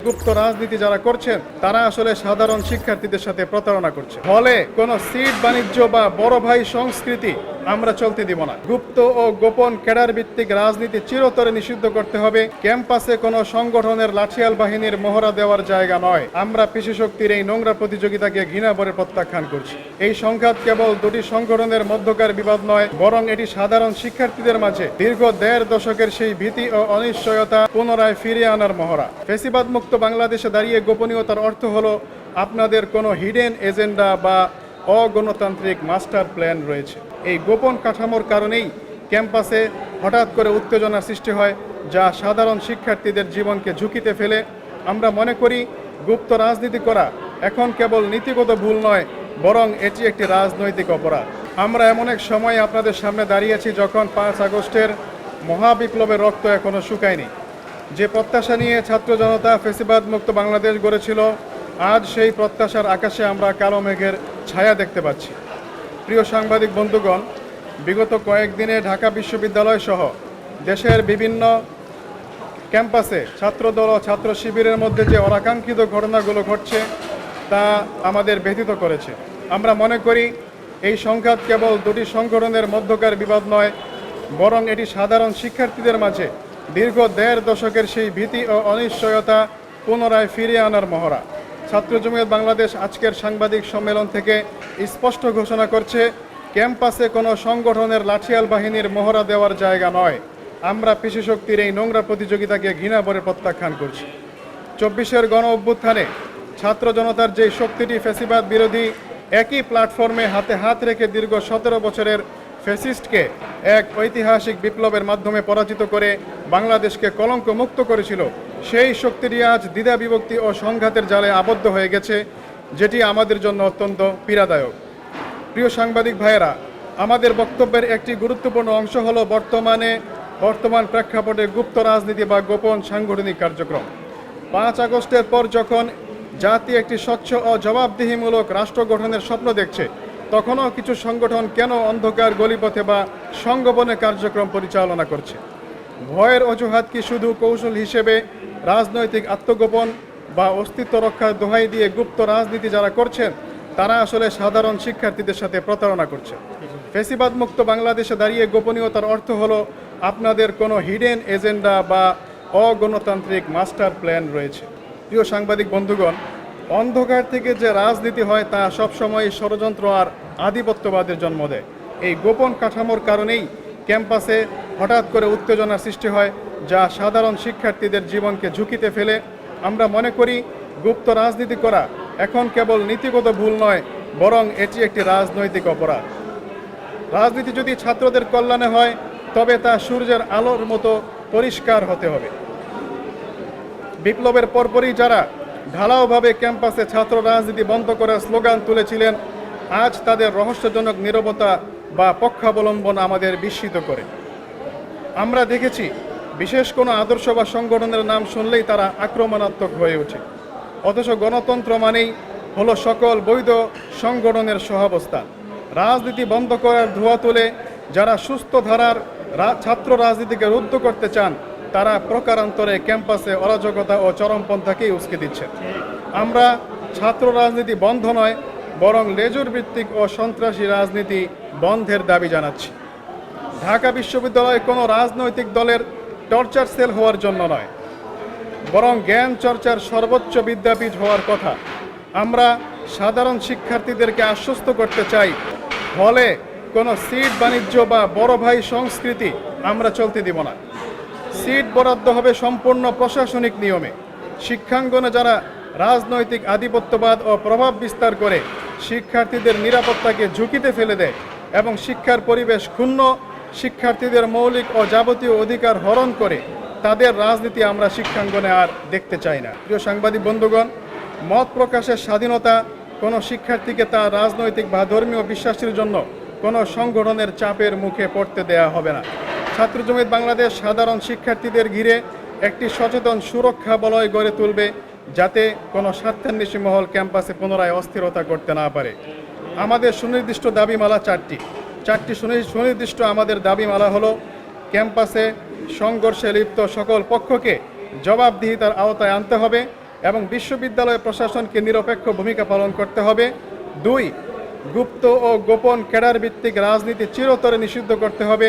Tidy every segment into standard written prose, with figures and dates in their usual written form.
গুপ্ত রাজনীতি যারা করছেন তারা আসলে সাধারণ শিক্ষার্থীদের সাথে প্রতারণা করছে। ফলে কোনো সিট বাণিজ্য বা বড় ভাই সংস্কৃতি আমরা চলতে দিব না। গুপ্ত ও গোপন ক্যাডার ভিত্তিক রাজনীতি চিরতরে নিষিদ্ধ করতে হবে। ক্যাম্পাসে কোনো সংগঠনের লাঠিয়াল বাহিনীর মহড়া দেওয়ার জায়গা নয়। আমরা পেশি শক্তির এই নোংরা প্রতিযোগিতাকে ঘৃণা ভরে প্রত্যাখ্যান করছি। এই সংঘাত কেবল দুটি সংগঠনের মধ্যকার বিবাদ নয়, বরং এটি সাধারণ শিক্ষার্থীদের মাঝে দীর্ঘ ১.৫ দশকের সেই ভীতি ও অনিশ্চয়তা পুনরায় ফিরিয়ে আনার মহড়া। ফ্যাসিবাদ মুক্ত বাংলাদেশে দাঁড়িয়ে গোপনীয়তার অর্থ হলো আপনাদের কোনো হিডেন এজেন্ডা বা অগণতান্ত্রিক মাস্টার প্ল্যান রয়েছে। এই গোপন কাঠামোর কারণেই ক্যাম্পাসে হঠাৎ করে উত্তেজনার সৃষ্টি হয়, যা সাধারণ শিক্ষার্থীদের জীবনকে ঝুঁকিতে ফেলে। আমরা মনে করি গুপ্ত রাজনীতি করা এখন কেবল নীতিগত ভুল নয়, বরং এটি একটি রাজনৈতিক অপরাধ। আমরা এমন এক সময় আপনাদের সামনে দাঁড়িয়েছি যখন ৫ আগস্টের মহাবিপ্লবের রক্ত এখনও শুকায়নি। যে প্রত্যাশা নিয়ে ছাত্র জনতা ফ্যাসিবাদ মুক্ত বাংলাদেশ গড়েছিল, আজ সেই প্রত্যাশার আকাশে আমরা কালো মেঘের ছায়া দেখতে পাচ্ছি। প্রিয় সাংবাদিক বন্ধুগণ, বিগত কয়েকদিনে ঢাকা বিশ্ববিদ্যালয় সহ দেশের বিভিন্ন ক্যাম্পাসে ছাত্রদল ও ছাত্র শিবিরের মধ্যে যে অনাকাঙ্ক্ষিত ঘটনাগুলো ঘটছে তা আমাদের ব্যথিত করেছে। আমরা মনে করি এই সংঘাত কেবল দুটি সংগঠনের মধ্যকার বিবাদ নয়, বরং এটি সাধারণ শিক্ষার্থীদের মাঝে দীর্ঘ ১.৫ দশকের সেই ভীতি ও অনিশ্চয়তা পুনরায় ফিরিয়ে আনার মহড়া। ছাত্র জমিয়ত বাংলাদেশ আজকের সাংবাদিক সম্মেলন থেকে স্পষ্ট ঘোষণা করছে, ক্যাম্পাসে কোনো সংগঠনের লাঠিয়াল বাহিনীর মহড়া দেওয়ার জায়গা নয়। আমরা পেশি শক্তির এই নোংরা প্রতিযোগিতাকে ঘৃণা ভরে প্রত্যাখ্যান করছি। ২৪-এর গণ অভ্যুত্থানে ছাত্র জনতার যে শক্তিটি ফ্যাসিবাদ বিরোধী একই প্ল্যাটফর্মে হাতে হাত রেখে দীর্ঘ ১৭ বছরের ফ্যাসিস্টকে এক ঐতিহাসিক বিপ্লবের মাধ্যমে পরাজিত করে বাংলাদেশকে কলঙ্ক মুক্ত করেছিল, সেই শক্তিটি আজ দ্বিধা বিভক্তি ও সংঘাতের জালে আবদ্ধ হয়ে গেছে, যেটি আমাদের জন্য অত্যন্ত পীড়াদায়ক। প্রিয় সাংবাদিক ভাইয়েরা, আমাদের বক্তব্যের একটি গুরুত্বপূর্ণ অংশ হলো বর্তমান প্রেক্ষাপটে গুপ্ত রাজনীতি বা গোপন সাংগঠনিক কার্যক্রম। ৫ আগস্টের পর যখন জাতি একটি স্বচ্ছ ও জবাবদিহিমূলক রাষ্ট্র গঠনের স্বপ্ন দেখছে, তখনও কিছু সংগঠন কেন অন্ধকার গলিপথে বা সংগোপনে কার্যক্রম পরিচালনা করছে? ভয়ের অজুহাত কি শুধু কৌশল হিসেবে রাজনৈতিক আত্মগোপন বা অস্তিত্ব রক্ষার দোহাই দিয়ে গুপ্ত রাজনীতি যারা করছেন তারা আসলে সাধারণ শিক্ষার্থীদের সাথে প্রতারণা করছে? ফ্যাসিবাদ মুক্ত বাংলাদেশে দাঁড়িয়ে গোপনীয়তার অর্থ হলো আপনাদের কোনো হিডেন এজেন্ডা বা অগণতান্ত্রিক মাস্টার প্ল্যান রয়েছে। প্রিয় সাংবাদিক বন্ধুগণ, অন্ধকার থেকে যে রাজনীতি হয় তা সবসময় ষড়যন্ত্র আর আধিপত্যবাদের জন্ম দেয়। এই গোপন কাঠামোর কারণেই ক্যাম্পাসে হঠাৎ করে উত্তেজনার সৃষ্টি হয়, যা সাধারণ শিক্ষার্থীদের জীবনকে ঝুঁকিতে ফেলে। আমরা মনে করি গুপ্ত রাজনীতি করা এখন কেবল নীতিগত ভুল নয়, বরং এটি একটি রাজনৈতিক অপরাধ। রাজনীতি যদি ছাত্রদের কল্যাণে হয়, তবে তা সূর্যের আলোর মতো পরিষ্কার হতে হবে। বিপ্লবের পরপরই যারা ঢালাওভাবে ক্যাম্পাসে ছাত্র রাজনীতি বন্ধ করার স্লোগান তুলেছিলেন, আজ তাদের রহস্যজনক নীরবতা বা পক্ষাবলম্বন আমাদের বিস্মিত করে। আমরা দেখেছি বিশেষ কোনো আদর্শ বা সংগঠনের নাম শুনলেই তারা আক্রমণাত্মক হয়ে ওঠে, অথচ গণতন্ত্র মানেই হলো সকল বৈধ সংগঠনের সহাবস্থান। রাজনীতি বন্ধ করার ধোঁয়া তুলে যারা সুস্থ ধারার ছাত্র রাজনীতিকে রুদ্ধ করতে চান, তারা প্রকারান্তরে ক্যাম্পাসে অরাজকতা ও চরমপন্থাকেই উস্কে দিচ্ছে। আমরা ছাত্র রাজনীতি বন্ধ নয়, বরং লেজুর ভিত্তিক ও সন্ত্রাসী রাজনীতি বন্ধের দাবি জানাচ্ছি। ঢাকা বিশ্ববিদ্যালয় কোনো রাজনৈতিক দলের টর্চার সেল হওয়ার জন্য নয়, বরং জ্ঞান চর্চার সর্বোচ্চ বিদ্যাপীঠ হওয়ার কথা। আমরা সাধারণ শিক্ষার্থীদেরকে আশ্বস্ত করতে চাই, ফলে কোনো সিট বাণিজ্য বা বড় ভাই সংস্কৃতি আমরা চলতে দিব না। সিট বরাদ্দ হবে সম্পূর্ণ প্রশাসনিক নিয়মে। শিক্ষাঙ্গনে যারা রাজনৈতিক আধিপত্যবাদ ও প্রভাব বিস্তার করে শিক্ষার্থীদের নিরাপত্তাকে ঝুঁকিতে ফেলে দেয় এবং শিক্ষার পরিবেশ ক্ষুণ্ণ, শিক্ষার্থীদের মৌলিক ও যাবতীয় অধিকার হরণ করে, তাদের রাজনীতি আমরা শিক্ষাঙ্গনে আর দেখতে চাই না। প্রিয় সাংবাদিক বন্ধুগণ, মত প্রকাশের স্বাধীনতা কোনো শিক্ষার্থীকে তার রাজনৈতিক বা ধর্মীয় বিশ্বাসের জন্য কোনো সংগঠনের চাপের মুখে পড়তে দেয়া হবে না। ছাত্র জমিয়ত বাংলাদেশ সাধারণ শিক্ষার্থীদের ঘিরে একটি সচেতন সুরক্ষা বলয় গড়ে তুলবে, যাতে কোনো স্বার্থান্বেষী মহল ক্যাম্পাসে পুনরায় অস্থিরতা করতে না পারে। আমাদের সুনির্দিষ্ট দাবিমালা চারটি সুনির্দিষ্ট আমাদের দাবিমালা হলো, ক্যাম্পাসে সংঘর্ষে লিপ্ত সকল পক্ষকে জবাবদিহিতার আওতায় আনতে হবে। এবং বিশ্ববিদ্যালয় প্রশাসনকে নিরপেক্ষ ভূমিকা পালন করতে হবে। 2. গুপ্ত ও গোপন ক্যাডার ভিত্তিক রাজনীতি চিরতরে নিষিদ্ধ করতে হবে।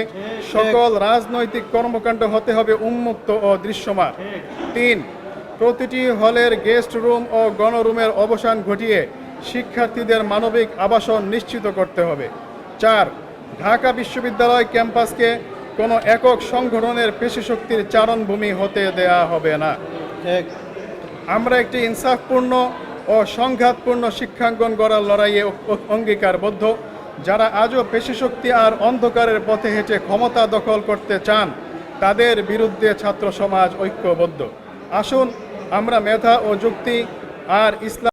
সকল রাজনৈতিক কর্মকাণ্ড হতে হবে উন্মুক্ত ও দৃশ্যমান। 3. প্রতিটি হলের গেস্ট রুম ও গণরুমের অবসান ঘটিয়ে শিক্ষার্থীদের মানবিক আবাসন নিশ্চিত করতে হবে। 4. ঢাকা বিশ্ববিদ্যালয় ক্যাম্পাসকে কোনো একক সংগঠনের পেশিশক্তির চারণভূমি হতে দেয়া হবে না। আমরা একটি ইনসাফপূর্ণ ও সংঘাতপূর্ণ শিক্ষাঙ্গন গড়ার লড়াইয়ে অঙ্গীকারবদ্ধ। যারা আজও পেশিশক্তি আর অন্ধকারের পথে হেঁটে ক্ষমতা দখল করতে চান, তাদের বিরুদ্ধে ছাত্র সমাজ ঐক্যবদ্ধ। আসুন আমরা মেধা ও যুক্তি আর ইসলাম